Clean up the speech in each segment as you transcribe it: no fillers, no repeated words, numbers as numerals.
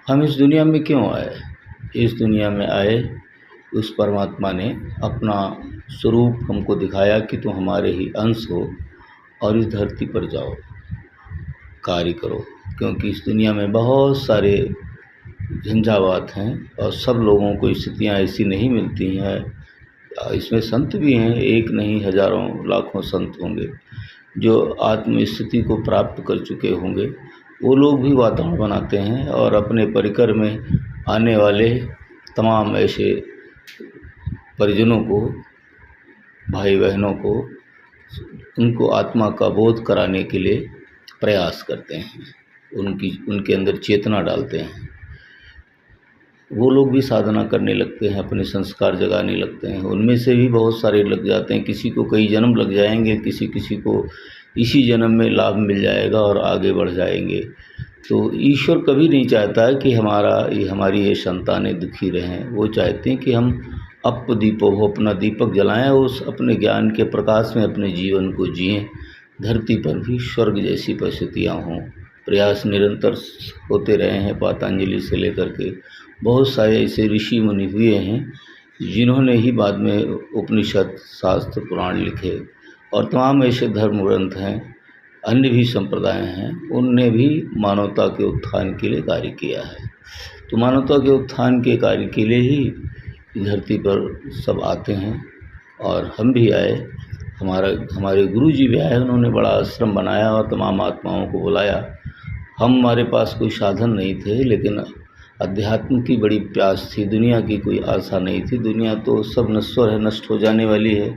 हम इस दुनिया में क्यों आए? इस दुनिया में आए, उस परमात्मा ने अपना स्वरूप हमको दिखाया कि तुम हमारे ही अंश हो और इस धरती पर जाओ, कार्य करो। क्योंकि इस दुनिया में बहुत सारे झंझावात हैं और सब लोगों को स्थितियाँ ऐसी नहीं मिलती हैं। इसमें संत भी हैं, एक नहीं हज़ारों लाखों संत होंगे जो आत्म स्थिति को प्राप्त कर चुके होंगे। वो लोग भी वातावरण बनाते हैं और अपने परिकर में आने वाले तमाम ऐसे परिजनों को, भाई बहनों को, उनको आत्मा का बोध कराने के लिए प्रयास करते हैं, उनके अंदर चेतना डालते हैं। वो लोग भी साधना करने लगते हैं, अपने संस्कार जगाने लगते हैं। उनमें से भी बहुत सारे लग जाते हैं, किसी को कई जन्म लग जाएंगे, किसी को इसी जन्म में लाभ मिल जाएगा और आगे बढ़ जाएंगे। तो ईश्वर कभी नहीं चाहता है कि हमारी ये संतानें दुखी रहें। वो चाहते हैं कि हम अपदीपो हो, अपना दीपक जलाएं, उस अपने ज्ञान के प्रकाश में अपने जीवन को जिएं। धरती पर भी स्वर्ग जैसी परिस्थितियाँ हों। प्रयास निरंतर होते रहे हैं, पतंजलि से लेकर के बहुत सारे ऐसे ऋषि मुनि हुए हैं जिन्होंने ही बाद में उपनिषद, शास्त्र, पुराण लिखे और तमाम ऐसे धर्म ग्रंथ हैं, अन्य भी संप्रदाय हैं, उनने भी मानवता के उत्थान के लिए कार्य किया है। तो मानवता के उत्थान के कार्य के लिए ही धरती पर सब आते हैं और हम भी आए। हमारे गुरु जी भी आए, उन्होंने बड़ा आश्रम बनाया और तमाम आत्माओं को बुलाया। हमारे पास कोई साधन नहीं थे, लेकिन अध्यात्म की बड़ी प्यास थी, दुनिया की कोई आशा नहीं थी। दुनिया तो सब नश्वर है, नष्ट हो जाने वाली है।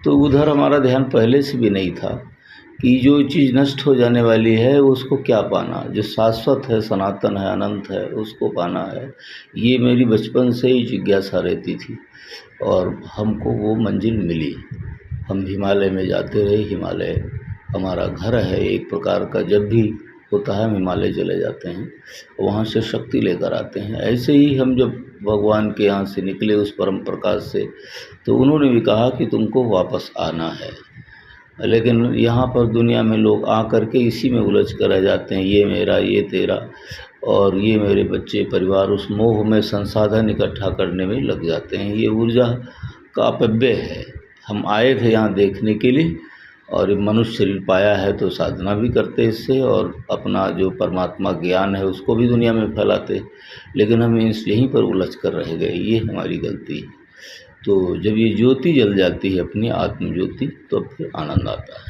तो उधर हमारा ध्यान पहले से भी नहीं था कि जो चीज़ नष्ट हो जाने वाली है उसको क्या पाना, जो शाश्वत है, सनातन है, अनंत है, उसको पाना है। ये मेरी बचपन से ही जिज्ञासा रहती थी और हमको वो मंजिल मिली। हम हिमालय में जाते रहे। हिमालय हमारा घर है एक प्रकार का। जब भी होता है हम हिमालय चले जाते हैं, वहाँ से शक्ति लेकर आते हैं। ऐसे ही हम जब भगवान के यहाँ से निकले उस परम प्रकाश से, तो उन्होंने भी कहा कि तुमको वापस आना है। लेकिन यहाँ पर दुनिया में लोग आ कर के इसी में उलझ कर रह जाते हैं, ये मेरा, ये तेरा और ये मेरे बच्चे, परिवार, उस मोह में संसाधन इकट्ठा करने में लग जाते हैं। ये ऊर्जा का अपव्यय है। हम आए थे यहाँ देखने के लिए और मनुष्य शरीर पाया है तो साधना भी करते इससे और अपना जो परमात्मा ज्ञान है उसको भी दुनिया में फैलाते, लेकिन हम यहीं पर उलझ कर रह गए। ये हमारी गलती है। तो जब ये ज्योति जल जाती है, अपनी आत्म ज्योति, तो फिर आनंद आता है।